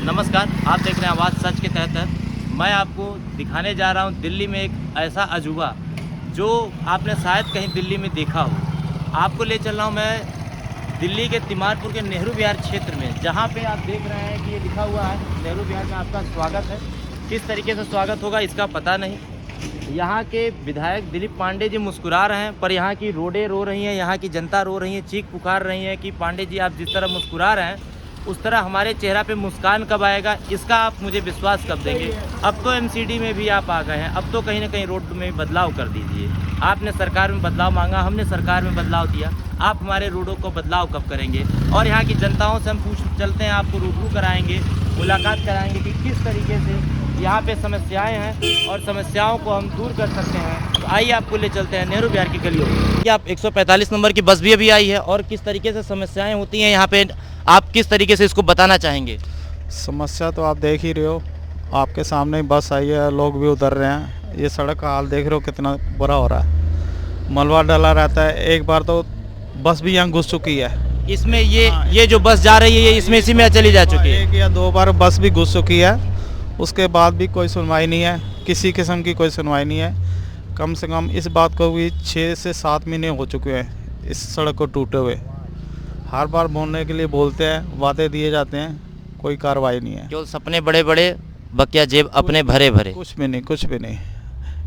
नमस्कार, आप देख रहे हैं आवाज़ सच के तहत। मैं आपको दिखाने जा रहा हूं दिल्ली में एक ऐसा अजूबा जो आपने शायद कहीं दिल्ली में देखा हो। आपको ले चल रहा हूं मैं दिल्ली के तिमारपुर के नेहरू विहार क्षेत्र में, जहां पे आप देख रहे हैं कि ये लिखा हुआ है नेहरू विहार में आपका स्वागत है। किस तरीके से स्वागत होगा इसका पता नहीं। यहाँ के विधायक दिलीप पांडे जी मुस्कुरा रहे हैं, पर यहाँ की रोडें रो रही हैं, यहाँ की जनता रो रही है, चीख पुकार रही है कि पांडे जी आप जिस तरह मुस्कुरा रहे हैं उस तरह हमारे चेहरा पे मुस्कान कब आएगा, इसका आप मुझे विश्वास कब देंगे। अब तो एमसीडी में भी आप आ गए हैं, अब तो कहीं ना कहीं रोड में भी बदलाव कर दीजिए। आपने सरकार में बदलाव मांगा, हमने सरकार में बदलाव दिया, आप हमारे रोडों को बदलाव कब करेंगे। और यहाँ की जनताओं से हम पूछ चलते हैं, आपको रूबरू कराएंगे, मुलाकात कराएंगे कि किस तरीके से यहाँ पे समस्याएं हैं और समस्याओं को हम दूर कर सकते हैं। तो आइए आपको ले चलते हैं नेहरू विहार की गलियों में। कि आप 145 नंबर की बस भी अभी आई है और किस तरीके से समस्याएं होती हैं यहाँ पे, आप किस तरीके से इसको बताना चाहेंगे। समस्या तो आप देख ही रहे हो, आपके सामने ही बस आई है, लोग भी उतर रहे हैं। ये सड़क का हाल देख रहे हो कितना बुरा हो रहा है, मलबा डला रहता है। एक बार तो बस भी यहाँ घुस चुकी है। इसमें ये जो बस जा रही है ये इसमें इसी में चली जा चुकी है। एक या दो बार बस भी घुस चुकी है, उसके बाद भी कोई सुनवाई नहीं है, किसी किस्म की कोई सुनवाई नहीं है। कम से कम इस बात को भी 6 से 7 महीने हो चुके हैं इस सड़क को टूटे हुए। हर बार बोलने के लिए बोलते हैं, वादे दिए जाते हैं, कोई कार्रवाई नहीं है। जो सपने बड़े बड़े, बकिया जेब अपने भरे भरे। कुछ भी नहीं, कुछ भी नहीं।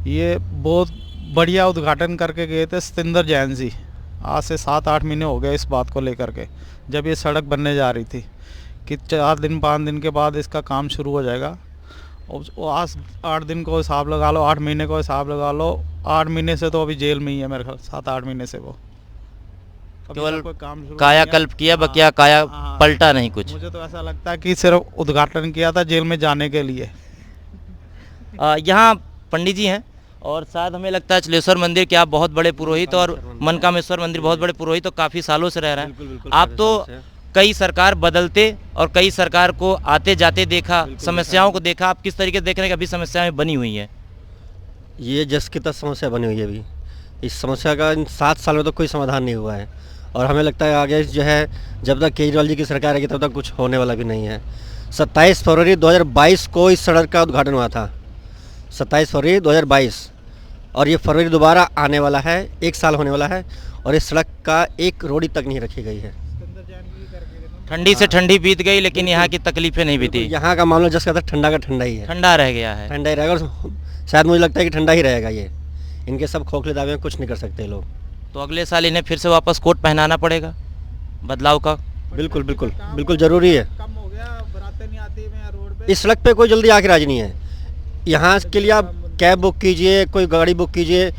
ये बहुत बढ़िया उद्घाटन करके गए थे सतिंदर जैन जी, आज से 7-8 महीने हो गए इस बात को लेकर के, जब ये सड़क बनने जा रही थी कि 4 दिन 5 दिन के बाद इसका काम शुरू हो जाएगा। और आज 8 दिन को हिसाब लगा लो, 8 महीने को हिसाब लगा लो। 8 महीने से तो अभी जेल में ही है मेरे ख्याल, 7-8 महीने से वो केवल कायाकल्प किया, बकिया काया पलटा नहीं कुछ। मुझे तो ऐसा लगता है कि सिर्फ उद्घाटन किया था जेल में जाने के लिए। यहाँ पंडित जी हैं और शायद हमें लगता है चलेश्वर मंदिर के आप बहुत बड़े पुरोहित और मनकामेश्वर मंदिर बहुत बड़े पुरोहित तो काफ़ी सालों से रह रहे हैं। आप तो कई सरकार बदलते और कई सरकार को आते जाते देखा, समस्याओं को देखा, आप किस तरीके से देख रहे हैं कि अभी समस्याएं बनी हुई हैं। ये जस की तस समस्या बनी हुई है। अभी इस समस्या का इन 7 साल में तो कोई समाधान नहीं हुआ है और हमें लगता है आगे जो है जब तक केजरीवाल जी की सरकार आएगी तब तक कुछ होने वाला भी नहीं है। 27 फरवरी 2022 को इस सड़क का उद्घाटन हुआ था, 27 फरवरी 2022, और ये फरवरी दोबारा आने वाला है, 1 साल होने वाला है और इस सड़क का एक रोड़ी तक नहीं रखी गई है। ठंडी से ठंडी बीत गई लेकिन यहाँ की तकलीफें नहीं बीती। यहाँ का मामला जैसे कहता ठंडा का ठंडा ही है, ठंडा रह गया है, ठंडा ही रहेगा और शायद मुझे लगता है कि ठंडा ही रहेगा। ये इनके सब खोखले दावे में कुछ नहीं कर सकते लोग। तो अगले साल इन्हें फिर से वापस कोट पहनाना पड़ेगा बदलाव का। बिल्कुल बिल्कुल बिल्कुल ज़रूरी है। कम हो गया, बरातें नहीं आती हैं रोड पे। इस सड़क पे कोई जल्दी आके राजी नहीं है। यहाँ के लिए आप कैब बुक कीजिए, कोई गाड़ी बुक कीजिए,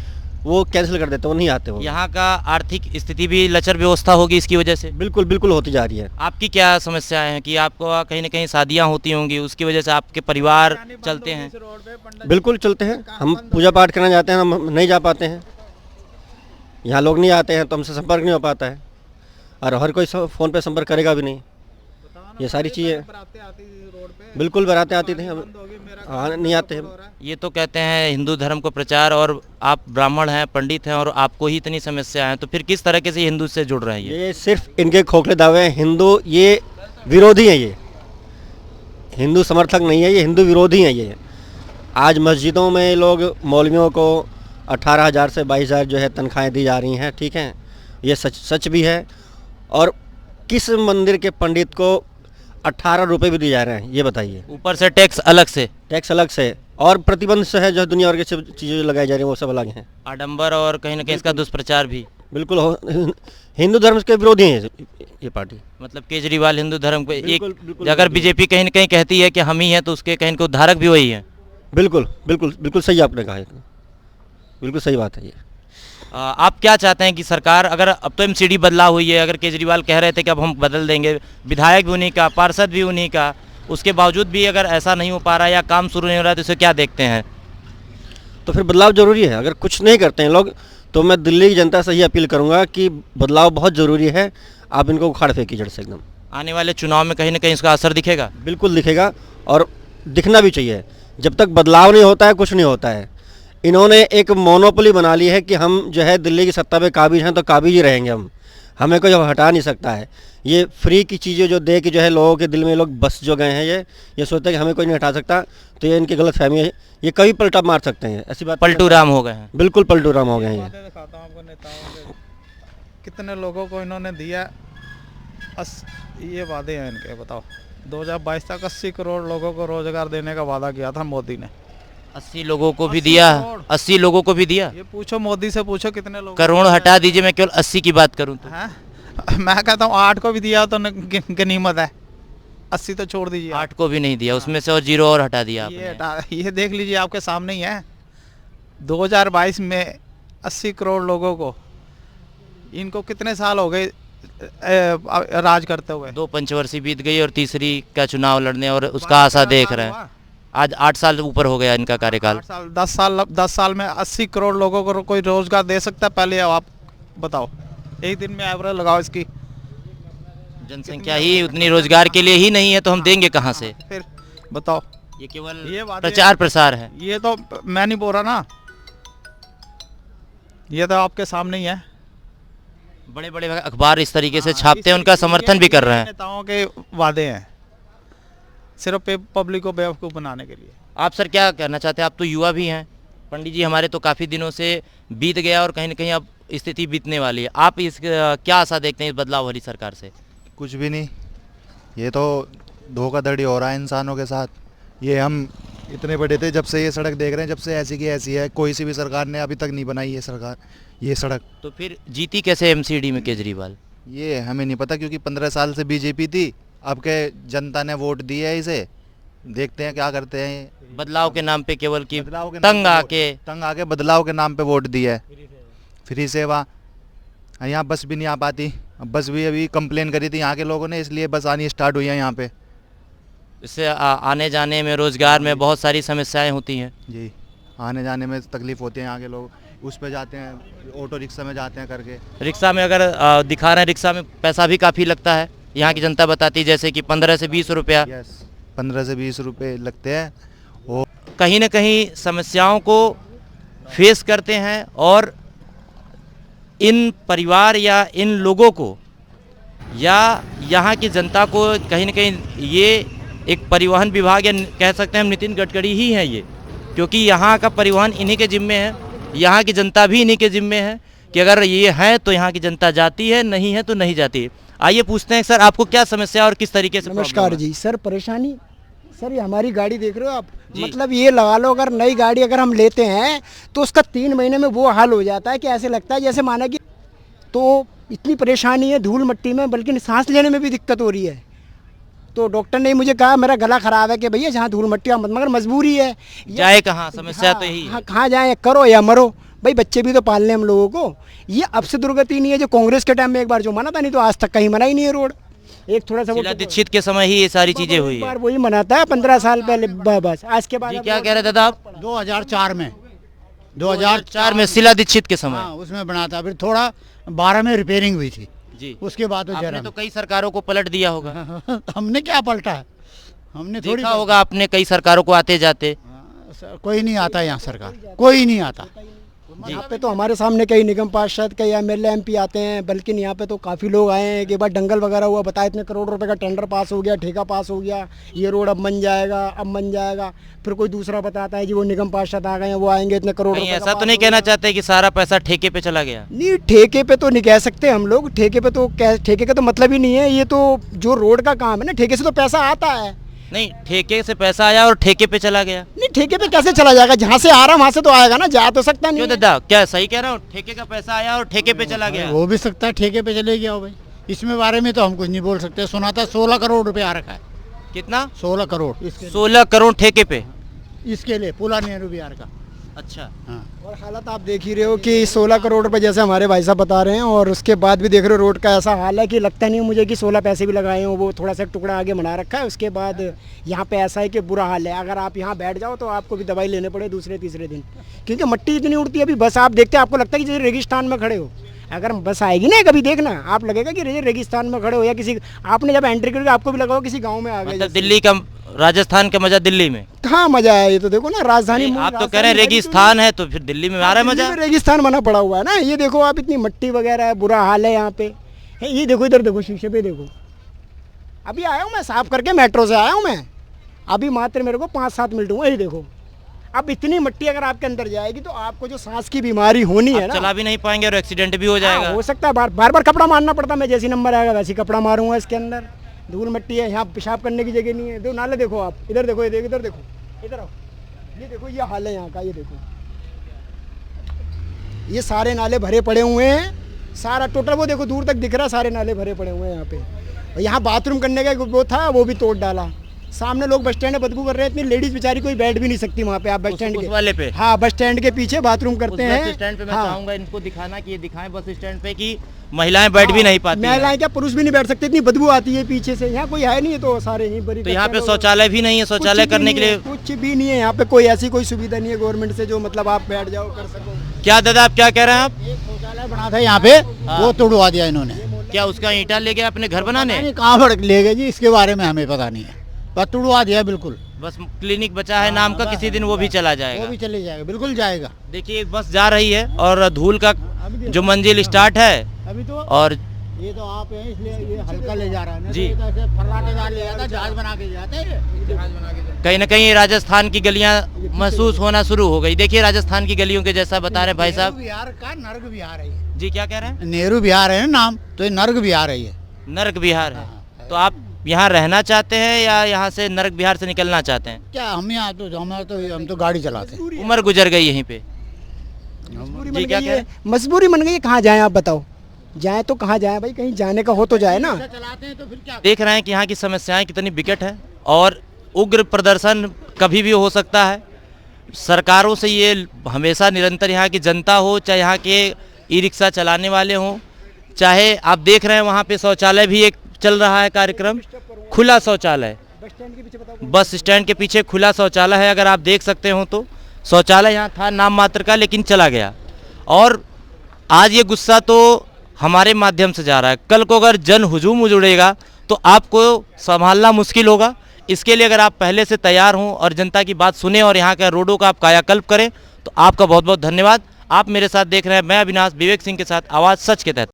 वो कैंसिल कर देते, वो नहीं आते। वो यहाँ का आर्थिक स्थिति भी लचर व्यवस्था होगी इसकी वजह से। बिल्कुल बिल्कुल होती जा रही है। आपकी क्या समस्याएं हैं कि आपको कहीं ना कहीं शादियाँ होती होंगी, उसकी वजह से आपके परिवार चलते हैं। बिल्कुल चलते हैं, हम पूजा पाठ करना जाते हैं, हम नहीं जा पाते हैं, यहाँ लोग नहीं आते हैं तो हमसे संपर्क नहीं हो पाता है और हर कोई फ़ोन पे संपर्क करेगा भी नहीं। ये सारी चीज़ें बिल्कुल बरातें आती थी, हम नहीं आते हैं। ये तो कहते हैं हिंदू धर्म को प्रचार, और आप ब्राह्मण हैं, पंडित हैं और आपको ही इतनी समस्या है, तो फिर किस तरीके से हिंदू से जुड़ रहे हैं। ये सिर्फ इनके खोखले दावे हैं। हिंदू ये विरोधी हैं, ये हिंदू समर्थक नहीं है, ये हिंदू विरोधी हैं। ये आज मस्जिदों में लोग मौलवियों को 18,000 से 22,000 जो है तनख्वाहें दी जा रही हैं, ठीक है, ये सच भी है। और किस मंदिर के पंडित को 18 रुपये भी दिए जा रहे हैं, ये बताइए। ऊपर से टैक्स अलग से, और प्रतिबंध से है जो दुनिया भर की चीज़ें लगाई जा रही हैं वो सब अलग हैं। आडंबर और कहीं ना कहीं इसका दुष्प्रचार भी बिल्कुल हिंदू धर्म के विरोधी है ये पार्टी। मतलब केजरीवाल हिंदू धर्म को एक, अगर बीजेपी कहीं ना कहीं कहती है कि हम ही हैं तो उसके कहीं के उद्धारक भी वही हैं। बिल्कुल बिल्कुल बिल्कुल सही आपने कहा है, बिल्कुल सही बात है ये। आप क्या चाहते हैं कि सरकार, अगर अब तो एमसीडी बदलाव हुई है, अगर केजरीवाल कह रहे थे कि अब हम बदल देंगे, विधायक भी उन्हीं का, पार्षद भी उन्हीं का, उसके बावजूद भी अगर ऐसा नहीं हो पा रहा या काम शुरू नहीं हो रहा तो इसे क्या देखते हैं। तो फिर बदलाव ज़रूरी है। अगर कुछ नहीं करते हैं लोग तो मैं दिल्ली की जनता से ही अपील करूँगा कि बदलाव बहुत ज़रूरी है। आप इनको उखाड़ फेंकी जड़ से एकदम। आने वाले चुनाव में कहीं ना कहीं इसका असर दिखेगा। बिल्कुल दिखेगा और दिखना भी चाहिए। जब तक बदलाव नहीं होता है कुछ नहीं होता है। इन्होंने एक मोनोपोली बना ली है कि हम जो है दिल्ली की सत्ता पे काबिज हैं तो काबिज ही रहेंगे हम। हमें कोई हटा नहीं सकता है। ये फ्री की चीज़ें जो दे के जो है लोगों के दिल में लोग बस जो गए हैं, ये सोचते हैं कि हमें कोई नहीं हटा सकता, तो ये इनकी गलत फहमी है। ये कभी पलटा मार सकते हैं, ऐसी बात पलटू राम हो गए हैं। बिल्कुल पलटू राम हो गए हैं ये। बातें दिखाता हूँ आपको नेताओं के, कितने लोगों को इन्होंने दिया। ये वादे हैं इनके, बताओ 2022 तक 80 करोड़ लोगों को रोजगार देने का वादा किया था मोदी ने। 80 लोगों को भी 80 दिया, करोड़। 80 लोगों को भी दिया। ये पूछो मोदी से, पूछो कितने लोग करोड़ हटा दीजिए, मैं केवल 80 की बात करूं तो। हैं? मैं कहता हूँ 8 को भी दिया तो गनीमत है, 80 तो छोड़ दीजिए। 8 को भी नहीं दिया, उसमें से और 0 और हटा दिया ये आपने। ये देख लीजिए, आपके सामने ही है। 2022 में 80 करोड़ लोगों को, इनको कितने साल हो गए राज करते हुए? 2 पंचवर्षीय बीत गई और तीसरी का चुनाव लड़ने और उसका आशा देख रहे हैं। आज 8 साल ऊपर हो गया इनका कार्यकाल। 8 साल 10 साल में 80 करोड़ लोगों को कोई रोजगार दे सकता है? पहले आप बताओ, एक दिन में एवरेज लगाओ इसकी। जनसंख्या ही उतनी रोजगार के लिए ही नहीं है तो हम देंगे कहाँ से? फिर बताओ, ये केवल ये वादे- प्रचार प्रसार है। ये तो मैं नहीं बोल रहा ना, ये तो आपके सामने ही है। बड़े बड़े अखबार इस तरीके से हाँ, छापते हैं, उनका समर्थन भी कर रहे हैं। नेताओं के वादे हैं, सिर्फ पब्लिक को बेवकूफ़ बनाने के लिए। आप सर क्या कहना चाहते हैं? आप तो युवा भी हैं। पंडित जी हमारे तो काफ़ी दिनों से बीत गया और कहीं ना कहीं अब स्थिति बीतने वाली है। आप इस क्या आशा देखते हैं इस बदलाव वाली सरकार से? कुछ भी नहीं, ये तो धोखाधड़ी हो रहा है इंसानों के साथ। ये हम इतने बड़े थे जब से ये सड़क देख रहे हैं, जब से ऐसी की ऐसी है। कोई सी भी सरकार ने अभी तक नहीं बनाई ये सरकार, ये सड़क। तो फिर जीती कैसे एमसीडी में केजरीवाल? ये हमें नहीं पता, क्योंकि 15 साल से बीजेपी थी, अब के जनता ने वोट दिए है इसे। देखते हैं क्या करते हैं ये। बदलाव के नाम पे केवल की बदलाव के नाम तंग पे आके तंग आके बदलाव के नाम पे वोट दिया है। फ्री सेवा, यहाँ बस भी नहीं आ पाती। अब बस भी अभी कंप्लेन करी थी यहाँ के लोगों ने, इसलिए बस आनी स्टार्ट हुई है यहाँ पे। इससे आने जाने में, रोजगार में बहुत सारी समस्याएं होती हैं। जी, आने जाने में तकलीफ होती है। यहाँ के लोग उस पे जाते हैं, ऑटो रिक्शा में जाते हैं करके। रिक्शा में अगर दिखा रहे हैं, रिक्शा में पैसा भी काफ़ी लगता है। यहाँ की जनता बताती है जैसे कि 15 से 20 रुपया यस, 15 से 20 रुपए लगते हैं। और कहीं ना कहीं समस्याओं को फेस करते हैं और इन परिवार या इन लोगों को या यहाँ की जनता को कहीं ना कहीं ये एक परिवहन विभाग या कह सकते हैं हम नितिन गडकरी ही हैं ये, क्योंकि यहाँ का परिवहन इन्हीं के जिम्मे है, यहाँ की जनता भी इन्हीं के जिम्मे है कि अगर ये है तो यहाँ की जनता जाती है, नहीं है तो नहीं जाती है। आइए पूछते हैं सर, आपको क्या समस्या और किस तरीके से नमस्कार प्रॉब्लम है? जी। सर परेशानी, सर ये हमारी गाड़ी देख रहे हो आप, जी। मतलब ये लगा लो, अगर नई गाड़ी अगर हम लेते हैं तो उसका 3 महीने में वो हाल हो जाता है कि ऐसे लगता है जैसे माना कि, तो इतनी परेशानी है धूल मिट्टी में, बल्कि सांस लेने में भी दिक्कत हो रही है। तो डॉक्टर ने मुझे कहा मेरा गला खराब है कि भैया जहाँ धूल मिट्टी मत, मगर मजबूरी है। जाए कहाँ? समस्या तो यही है। कहाँ जाए, करो या मरो भाई, बच्चे भी तो पालने हम लोगों को। ये अब से दुर्गति नहीं है, जो कांग्रेस के टाइम में एक बार जो मना था, नहीं तो आज तक कहीं मना ही नहीं है रोड। एक थोड़ा सा शीला दीक्षित के समय ही ये सारी चीजें हुई एक है। बार वही मनाता है 15 साल पहले, बस आज के बाद जी अब क्या रोड- कह रहे थे दादा आप? 2004 में 2004 में शीला दीक्षित के समय। हाँ, उसमें बना था। फिर थोड़ा 12 में रिपेयरिंग हुई थी, जी, उसके बाद तो आपने जरा तो कई सरकारों को पलट दिया होगा। हमने क्या पलटा है, हमने थोड़ी देखा होगा आपने कई सरकारों को आते जाते। कोई नहीं आता यहाँ, सरकार कोई नहीं आता। यहाँ पे तो हमारे सामने कई निगम पार्षद, कई एमएलए एमपी आते हैं, बल्कि यहाँ पे तो काफ़ी लोग आए हैं कि बार दंगल वगैरह हुआ, बताया इतने करोड़ रुपए का टेंडर पास हो गया, ठेका पास हो गया, ये रोड अब बन जाएगा, अब बन जाएगा। फिर कोई दूसरा बताता है जी वो निगम पार्षद आ गए हैं, वो आएंगे इतने करोड़ कहीं रुपए का ऐसा तो पास नहीं हो कहना गया। चाहते कि सारा पैसा ठेके पे चला गया? नहीं, ठेके पे तो नहीं कह सकते हम लोग, ठेके पे तो ठेके का तो मतलब ही नहीं है। ये तो जो रोड का काम है ना, ठेके से तो पैसा आता है। नहीं, ठेके से पैसा आया और ठेके पे चला गया। नहीं, ठेके पे कैसे चला जाएगा? जहाँ से आ रहा वहाँ से तो आएगा ना, जा तो सकता नहीं क्यों है। दादा, क्या सही कह रहा हूँ? ठेके का पैसा आया और ठेके पे चला गया। हो भी सकता है ठेके पे चले गया हो भाई, इसमें बारे में तो हम कुछ नहीं बोल सकते। सुना था 16 करोड़ रुपए आ रखा है। कितना? 16 करोड़ इसके 16 करोड़ ठेके पे। इसके लिए पुला नेहरू बिहार का। अच्छा, हाँ, और हालत आप देख ही रहे हो कि 16 करोड़ रुपए जैसे हमारे भाई साहब बता रहे हैं, और उसके बाद भी देख रहे हो रोड का ऐसा हाल है कि लगता नहीं है मुझे कि 16 पैसे भी लगाए हों। वो थोड़ा सा टुकड़ा आगे बना रखा है, उसके बाद यहाँ पे ऐसा है कि बुरा हाल है। अगर आप यहाँ बैठ जाओ तो आपको भी दवाई लेने पड़े दूसरे तीसरे दिन, क्योंकि मिट्टी इतनी उड़ती है। अभी बस आप देखते हैं, आपको लगता है कि जैसे रेगिस्तान में खड़े हो। अगर बस आएगी ना कभी, देखना आप लगेगा कि रेगिस्तान में खड़े हो, या किसी, आपने जब एंट्री करोगे आपको भी लगा हो किसी गाँव में आ गए। मतलब दिल्ली का, राजस्थान का मजा दिल्ली में। कहाँ मजा है? ये तो देखो ना, राजधानी आप तो कह रहे हैं रेगिस्तान है, तो फिर दिल्ली में आ रहा है मजा। रेगिस्तान बना पड़ा हुआ है ना। ये देखो आप, इतनी मिट्टी वगैरह है, बुरा हाल है यहाँ पे। ये देखो, इधर देखो, शीशे पे देखो। अभी आया हूँ मैं, साफ करके मेट्रो से आया हूँ मैं, अभी मात्र मेरे को 5-7 मिनट हुए। ये देखो, अब इतनी मिट्टी अगर आपके अंदर जाएगी तो आपको जो सांस की बीमारी होनी है आप ना, चला भी नहीं पाएंगे और एक्सीडेंट भी हो जाएगा। हाँ, हो सकता है। बार बार कपड़ा मारना पड़ता, मैं जैसी नंबर आएगा वैसी कपड़ा मारूंगा। इसके अंदर धूल मिट्टी है, यहाँ पेशाब करने की जगह नहीं है। दो नाले देखो आप, इधर देखो, ये देखो, इधर देखो, इधर आओ, ये देखो, ये हाल है यहाँ का। ये देखो, ये सारे नाले भरे पड़े हुए हैं, सारा टोटल वो देखो दूर तक दिख रहा है, सारे नाले भरे पड़े हुए हैं यहाँ पे। और यहाँ बाथरूम करने का वो था, वो भी तोड़ डाला। सामने लोग बस स्टैंड में बदबू कर रहे हैं, इतनी लेडीज बेचारी कोई बैठ भी नहीं सकती वहाँ पे। आप बस स्टैंड उस वाले पे? हाँ, बस स्टैंड के पीछे बाथरूम करते हैं। बस स्टैंड पे मैं हाँ, चाहूंगा इनको दिखाना कि ये दिखाएं बस स्टैंड पे कि महिलाएं बैठ भी नहीं पाती हैं। महिलाएं क्या, पुरुष भी नहीं बैठ सकते, इतनी बदबू आती है पीछे से। यहाँ कोई है नहीं है, तो सारे यहीं बड़ी। तो यहाँ पे शौचालय भी नहीं है, शौचालय करने के लिए कुछ भी नहीं है यहाँ पे, कोई ऐसी कोई सुविधा नहीं है गवर्नमेंट से जो मतलब आप बैठ जाओ, कर सको। क्या दादा आप क्या कह रहे हैं आप? एक शौचालय बना था यहाँ पे, वो तोड़वा दिया इन्होंने। क्या उसका ईंटा ले गया अपने घर बनाने? नहीं, कहाँ पर ले गए जी, इसके बारे में हमें पता नहीं है, पर तोड़वा दिया बिल्कुल। बस क्लिनिक बचा है नाम का, किसी दिन वो भी चला वो जाएगा। भी चले जाएगा, बिल्कुल जाएगा। देखिए एक बस जा रही है और धूल का जो मंजिल स्टार्ट है, अभी तो और ये तो आप हैं इसलिए ये हल्का ले जा रहा है ना, जी। तो ऐसे फर्राटेदार ले जाता, जहाज बना के जाते हैं। कहीं ना कहीं राजस्थान की गलियां महसूस होना शुरू हो गई। देखिए राजस्थान की गलियों के जैसा बता रहे भाई साहब। बिहार का नर्क बिहार है ये। जी क्या कह रहे हैं? नेहरू बिहार है ना नाम, तो ये नर्क बिहार है ये। नरक बिहार है। तो आप यहाँ रहना चाहते हैं या यहाँ से नरक बिहार से निकलना चाहते हैं? क्या हम यहाँ तो हम तो गाड़ी चलाते हैं। उम्र गुजर गई यहीं पे। मजबूरी जी, बन क्या गई कह है, मजबूरी बन गई है। कहाँ जाएं आप बताओ, जाएं तो कहाँ जाएं भाई, कहीं जाने का हो तो जाए ना। चलाते हैं तो फिर क्या। देख रहे हैं कि यहाँ की समस्याएं कितनी विकट है और उग्र प्रदर्शन कभी भी हो सकता है। सरकारों से ये हमेशा निरंतर, यहाँ की जनता हो चाहे यहाँ के ई रिक्शा चलाने वाले हों, चाहे आप देख रहे हैं वहाँ पे शौचालय भी एक चल रहा है कार्यक्रम, खुला शौचालय। बस स्टैंड के पीछे खुला शौचालय है, अगर आप देख सकते हो तो। शौचालय यहाँ था नाम मात्र का, लेकिन चला गया। और आज ये गुस्सा तो हमारे माध्यम से जा रहा है, कल को अगर जन हुजूम उजड़ेगा तो आपको संभालना मुश्किल होगा। इसके लिए अगर आप पहले से तैयार हों और जनता की बात सुने और यहाँ के रोडों का आप कायाकल्प करें तो आपका बहुत बहुत धन्यवाद। आप मेरे साथ देख रहे हैं, मैं अविनाश विवेक सिंह के साथ आवाज़ सच के तहत।